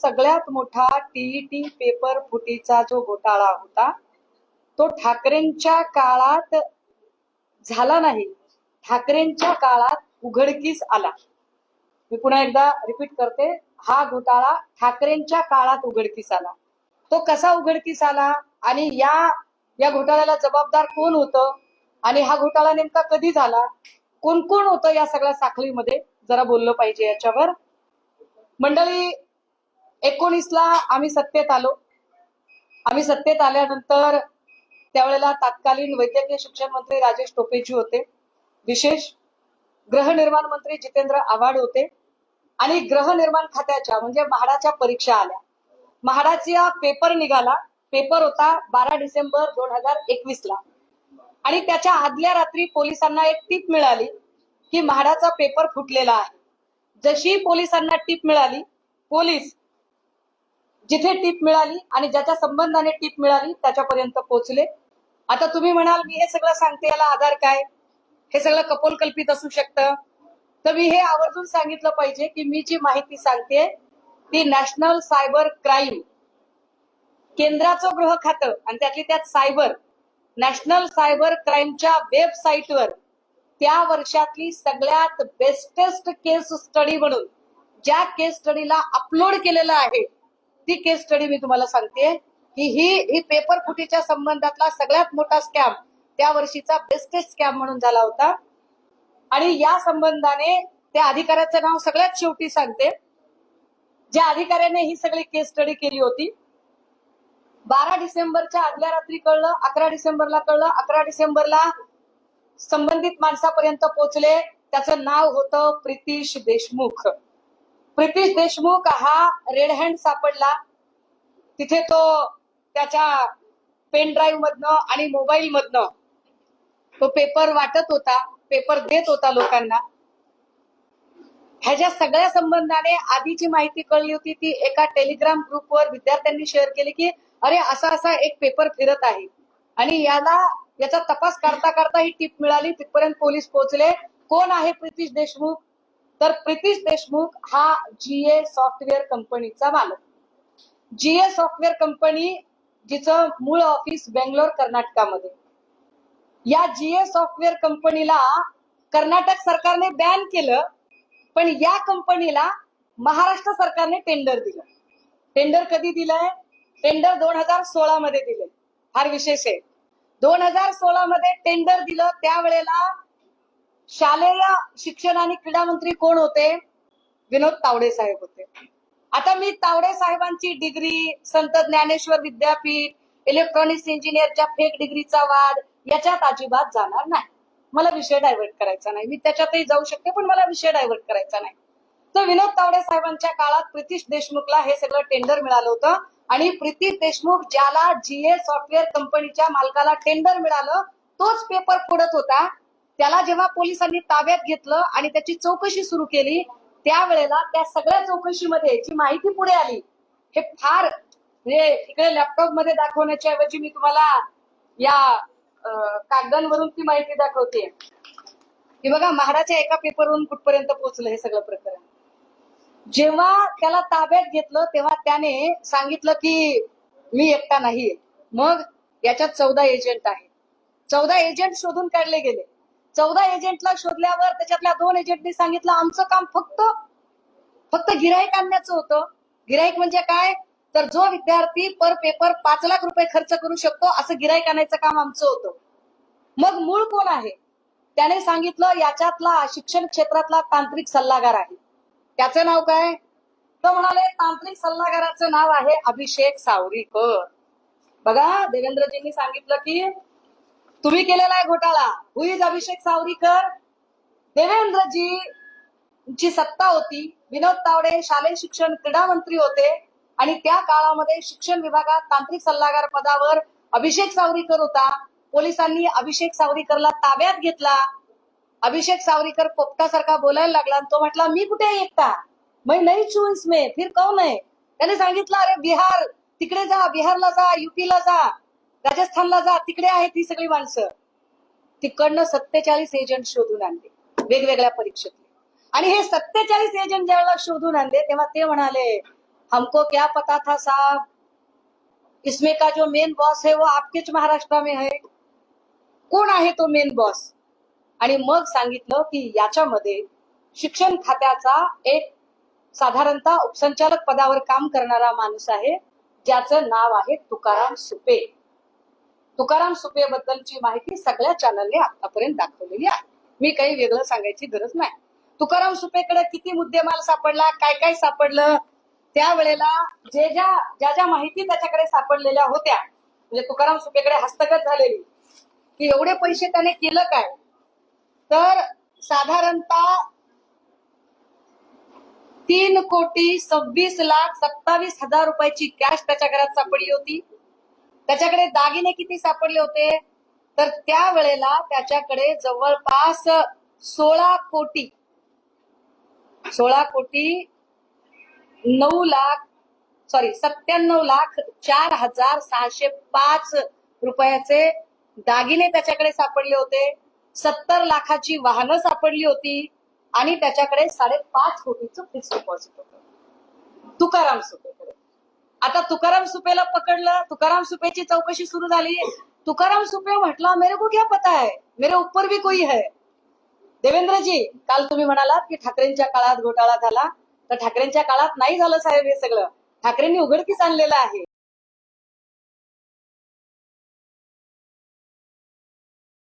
सगळ्यात मोठा TET paper फुटीचा जो घोटाळा होता तो ठाकरेंच्या काळात झाला नाही, ठाकरेंच्या काळात उघडकीस आला. मी पुन्हा एकदा रिपीट करते, हा घोटाळा ठाकरेंच्या काळात उघडकीस आला. तो कसा उघडकीस आला आणि या घोटाळ्याला जबाबदार कोण होतं आणि हा घोटाळा नेमका कधी झाला, कोण कोण होतं या सगळ्या साखळीमध्ये, जरा बोललं पाहिजे याच्यावर. मंडळी, 19ला आम्ही सत्तेत आलो. आम्ही सत्तेत आल्यानंतर त्यावेळेला तत्कालीन वैद्यकीय शिक्षण मंत्री राजेश टोपेजी होते, विशेष गृहनिर्माण मंत्री जितेंद्र आव्हाड होते आणि गृहनिर्माण खात्याच्या म्हणजे म्हाडाच्या परीक्षा आल्या. म्हाडाचा पेपर निघाला. पेपर होता 12 डिसेंबर 2021ला आणि त्याच्या आदल्या रात्री पोलिसांना एक टीप मिळाली की म्हाडाचा पेपर फुटलेला आहे. जशी पोलिसांना टीप मिळाली, पोलीस जिथे टीप मिळाली आणि ज्याच्या संबंधाने टीप मिळाली त्याच्यापर्यंत पोहोचले. आता तुम्ही म्हणाल मी हे सगळं सांगते याला आधार काय, हे सगळं कपोलकल्पित असू शकतं. तर मी हे आवर्जून सांगितलं पाहिजे की मी जी माहिती सांगते ती नॅशनल सायबर क्राईम केंद्राचं गृह खातं आणि त्यातली त्यात सायबर नॅशनल सायबर क्राईमच्या वेबसाईटवर त्या वर्षातली सगळ्यात बेस्टेस्ट केस स्टडी म्हणून ज्या केस स्टडीला अपलोड केलेलं आहे ती केस स्टडी मी तुम्हाला सांगते की ही पेपर फुटीच्या संबंधातला सगळ्यात मोठा स्कॅम त्या वर्षीचा बेस्टेस्ट स्कॅम म्हणून झाला होता. आणि या संबंधाने त्या अधिकाऱ्याचं नाव सगळ्यात शेवटी सांगते, ज्या अधिकाऱ्याने ही सगळी केस स्टडी केली होती. 12 डिसेंबरच्या आदल्या रात्री कळलं, 11 डिसेंबरला कळलं, 11 डिसेंबरला संबंधित माणसापर्यंत पोहोचले. त्याचं नाव होतं प्रितीश देशमुख. प्रितीश देशमुख हा रेड हँड सापडला. तिथे तो त्याच्या पेन ड्राईव्ह मधनं आणि मोबाईल मधनं तो पेपर वाटत होता, पेपर देत होता लोकांना. ह्याच्या सगळ्या संबंधाने आधीची माहिती कळली होती ती एका टेलिग्राम ग्रुपवर विद्यार्थ्यांनी शेअर केली की अरे असा असा एक पेपर फिरत आहे आणि याचा तपास करता करता ही टीप मिळाली. तिथपर्यंत पोलीस पोहोचले. कोण आहे प्रितीश देशमुख? तर प्रितीश देशमुख हा जीए सॉफ्टवेअर कंपनीचा मालक. जीए सॉफ्टवेअर कंपनी जिचं मूळ ऑफिस बेंगलोर कर्नाटकामध्ये. या जीए सॉफ्टवेअर कंपनीला कर्नाटक सरकारने बॅन केलं, पण या कंपनीला महाराष्ट्र सरकारने टेंडर दिलं. टेंडर कधी दिलंय? टेंडर 2016 मध्ये दिले. फार विशेष आहे. 2016 मध्ये टेंडर दिलं. त्यावेळेला शालेय शिक्षण आणि क्रीडा मंत्री कोण होते? विनोद तावडे साहेब होते. आता मी तावडे साहेबांची डिग्री, संत ज्ञानेश्वर विद्यापीठ, इलेक्ट्रॉनिक्स इंजिनियरच्या फेक डिग्रीचा वाद याच्यात अजिबात जाणार नाही. मला विषय डायव्हर्ट करायचा नाही. मी त्याच्यातही जाऊ शकते पण मला विषय डायव्हर्ट करायचा नाही. तर विनोद तावडे साहेबांच्या काळात प्रितीश देशमुखला हे सगळं टेंडर मिळालं होतं आणि प्रितीश देशमुख ज्याला जीए सॉफ्टवेअर कंपनीच्या मालकाला टेंडर मिळालं तोच पेपर फोडत होता. त्याला जेव्हा पोलिसांनी ताब्यात घेतलं आणि त्याची चौकशी सुरू केली त्यावेळेला त्या सगळ्या चौकशीमध्ये जी माहिती पुढे आली हे फार म्हणजे इकडे लॅपटॉप मध्ये दाखवण्याच्या ऐवजी मी तुम्हाला या कागदांवरून ती माहिती दाखवते की बघा म्हाडाच्या एका पेपरवरून कुठपर्यंत पोहोचलं हे सगळं प्रकरण. जेव्हा त्याला ताब्यात घेतलं तेव्हा त्याने सांगितलं की मी एकटा नाहीये. मग याच्यात 14 एजंट आहेत. 14 एजंट शोधून काढले गेले. 14 एजंटला शोधल्यावर त्याच्यातल्या 2 एजंटनी सांगितलं आमचं काम फक्त गिराईक आणण्याचं होतं. गिराईक म्हणजे काय? तर जो विद्यार्थी पर पेपर 5 लाख रुपये खर्च करू शकतो असं गिराईक आणायचं काम आमचं होतं. मग मूळ कोण आहे? त्याने सांगितलं याच्यातला शिक्षण क्षेत्रातला तांत्रिक सल्लागार आहे. त्याचं नाव काय? तो म्हणाले तांत्रिक सल्लागाराचं नाव आहे अभिषेक सावरीकर. बघा देवेंद्रजींनी सांगितलं की तुम्ही केलेला आहे घोटाळा. हु इज अभिषेक सावरीकर? देवेंद्रजींची सत्ता होती. विनोद तावडे शालेय शिक्षण क्रीडा मंत्री होते आणि त्या काळामध्ये शिक्षण विभागात तांत्रिक सल्लागार पदावर अभिषेक सावरीकर होता. पोलिसांनी अभिषेक सावरीकरला ताब्यात घेतला. अभिषेक सावरीकर पोपटासारखा बोलायला लागला आणि तो म्हटला मी कुठे एकटा, मैं नहीं छू इसमें, फिर कौन है? त्याने सांगितलं अरे बिहार तिकडे जा, बिहारला जा, युपीला जा, राजस्थानला जा, तिकडे आहेत ही सगळी माणसं. तिकडनं 47 एजंट शोधून आणले वेगवेगळ्या परीक्षेतले. आणि हे 47 एजंट ज्यावेळेला शोधून आणले तेव्हा ते म्हणाले हमको क्या पता था साहब, इसमें का जो मेन बॉस है वो आपकेच महाराष्ट्र में है. कोण आहे तो मेन बॉस? आणि मग सांगितलं की याच्यामध्ये शिक्षण खात्याचा एक साधारणतः उपसंचालक पदावर काम करणारा माणूस आहे, ज्याचं नाव आहे तुकाराम सुपे. तुकाराम सुपे बद्दलची माहिती सगळ्या चॅनलने आतापर्यंत दाखवलेली आहे. मी काही वेगळं सांगायची गरज नाही. तुकाराम सुपेकडे किती मुद्देमाल सापडला, काय काय सापडलं, त्यावेळेला ज्या माहिती त्याच्याकडे सापडलेल्या होत्या, म्हणजे तुकाराम सुपेकडे हस्तगत झालेली, की एवढे पैसे त्याने केलं काय, तर साधारणतः 3,26,27,000 रुपयाची कॅश त्याच्या घरात सापडली होती. त्याच्याकडे दागिने किती सापडले होते, तर त्यावेळेला त्याच्याकडे जवळपास 97,04,605 रुपयाचे दागिने त्याच्याकडे सापडले होते. 70 लाखाची वाहनं सापडली होती आणि त्याच्याकडे 5.5 कोटीचं फिक्स डिपॉझिट होतं तुकाराम सुपेकडे. आता तुकाराम सुपेला पकडलं, तुकाराम सुपेची चौकशी सुरू झाली. तुकाराम सुपे म्हटला मेरे को क्या पता है, मेरे ऊपर भी कोई है. देवेंद्रजी, काल तुम्ही म्हणालात की ठाकरेंच्या काळात घोटाळा झाला, तर ठाकरेंच्या काळात नाही झालं साहेब हे सगळं. ठाकरेंनी उघडकीस आणलेलं आहे.